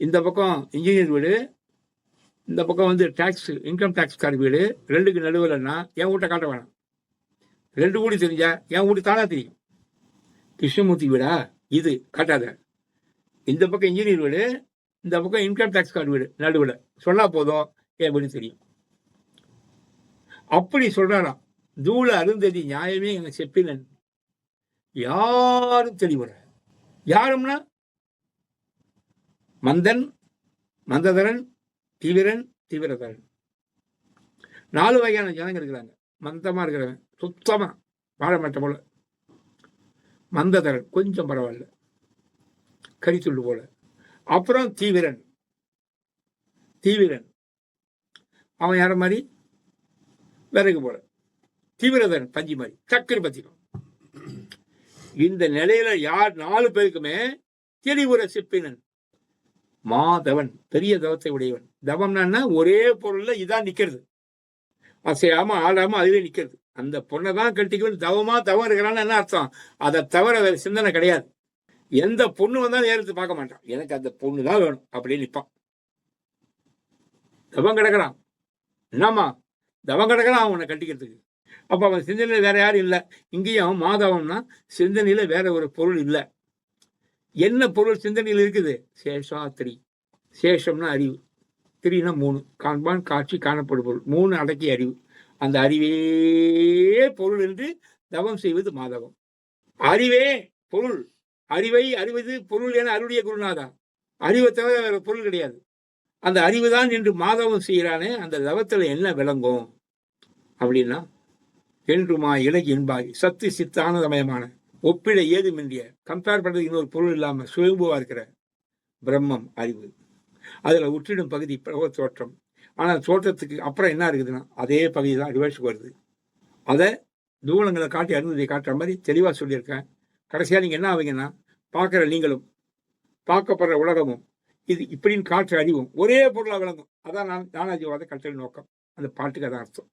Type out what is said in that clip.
இந்த பக்கம் இன்ஜினியர் வீடு, இந்த பக்கம் வந்து டேக்ஸ் இன்கம் டேக்ஸ்கார் வீடு. ரெண்டுக்கு நடுவில்னா என் வீட்டை காட்ட வேணாம். 2 வீடு தெரிஞ்சா என் வீடு தானா தெரியும். கிருஷ்ணமூர்த்தி வீடா இது காட்டாத. இந்த பக்கம் இன்ஜினியர் வீடு, இந்த பக்கம் இன்கம் டேக்ஸ்கார் வீடு நடுவில் சொன்னா போதும் என் வீடு தெரியும். அப்படி சொல்றாராம். தூள அருந்ததி நியாயமே என செப்பினன் யாரும் தெளிவுற. யாரும்னா மந்தன், மந்ததரன், தீவிரன், தீவிரதரன். 4 வகையான ஜனங்க இருக்கிறாங்க. மந்தமா இருக்கிறவன் சுத்தமா வாழமாட்ட போல, மந்ததரன் கொஞ்சம் பரவாயில்ல கரித்துண்டு போல, அப்புறம் தீவிரன். தீவிரன் அவன் யார மாதிரி விறகு போல, தீவிரதரன் பஞ்சி மாதிரி டக்குனு பத்திடும். இந்த நிலையில யார் 4 பேருக்குமே தெளிவுற சிப்பினன் மாதவன் பெரிய தவத்தை உடையவன். தவம்னா ஒரே பொருள்ல இதான் நிக்கிறது, அசையாம ஆடாம அதுவே நிக்கிறது. அந்த பொண்ணை தான் கட்டிக்கணும். தவமா தவம் இருக்கிறான்னு என்ன அர்த்தம்? அதை தவிர வேற சிந்தனை கிடையாது. எந்த பொண்ணு வந்தாலும் ஏறுத்து பார்க்க மாட்டான், எனக்கு அந்த பொண்ணு தான் வேணும் அப்படின்னு நிற்பான். தவம் கிடக்கிறான், என்னம்மா தவம் கிடக்கிறான் அவனை கட்டிக்கிறதுக்கு. அப்ப அவன் சிந்தனையில வேற யாரும் இல்லை. இங்கேயும் மாதவம்னா சிந்தனையில வேற ஒரு பொருள் இல்லை. என்ன பொருள் சிந்தனையில் இருக்குது? சேஷாத்திரி. சேஷம்னா அறிவு, திரினா 3, காண்பான் காட்சி காணப்படும் பொருள். 3 அடக்கிய அறிவு. அந்த அறிவே பொருள் என்று தவம் செய்வது மாதவம். அறிவே பொருள், அறிவை அறிவது பொருள் என அருடைய குருநாதா. அறிவை தவிர வேற பொருள் கிடையாது. அந்த அறிவுதான் என்று மாதவம் செய்கிறானே, அந்த தவத்துல என்ன விளங்கும் அப்படின்னா, என்றுமா இலகி என்பாய் சத்து சித்தானதமயமான ஒப்பிட ஏதுமின்றிய கம்பேர் பண்றது இன்னொரு பொருள் இல்லாம சுயம்புவா இருக்கிற பிரம்மம் அறிவு. அதுல உற்றிடும் பகுதி பிரப தோற்றம். ஆனால் தோற்றத்துக்கு அப்புறம் என்ன இருக்குதுன்னா அதே பகுதி தான் ரிவர்ஸுக்கு வருது. அதை தூளங்களை காட்டி அருந்ததை காட்டுற மாதிரி தெளிவா சொல்லியிருக்கேன். கடைசியா நீங்க என்ன ஆவீங்கன்னா, பார்க்குற நீங்களும் பார்க்கப்படுற உலகமும் இது இப்படின்னு காற்று அறிவும் ஒரே பொருளா விளங்கும். அதான் நானாஜிவாத கட்டளை நோக்கம். அந்த பாட்டுக்கு அதான் அர்த்தம்.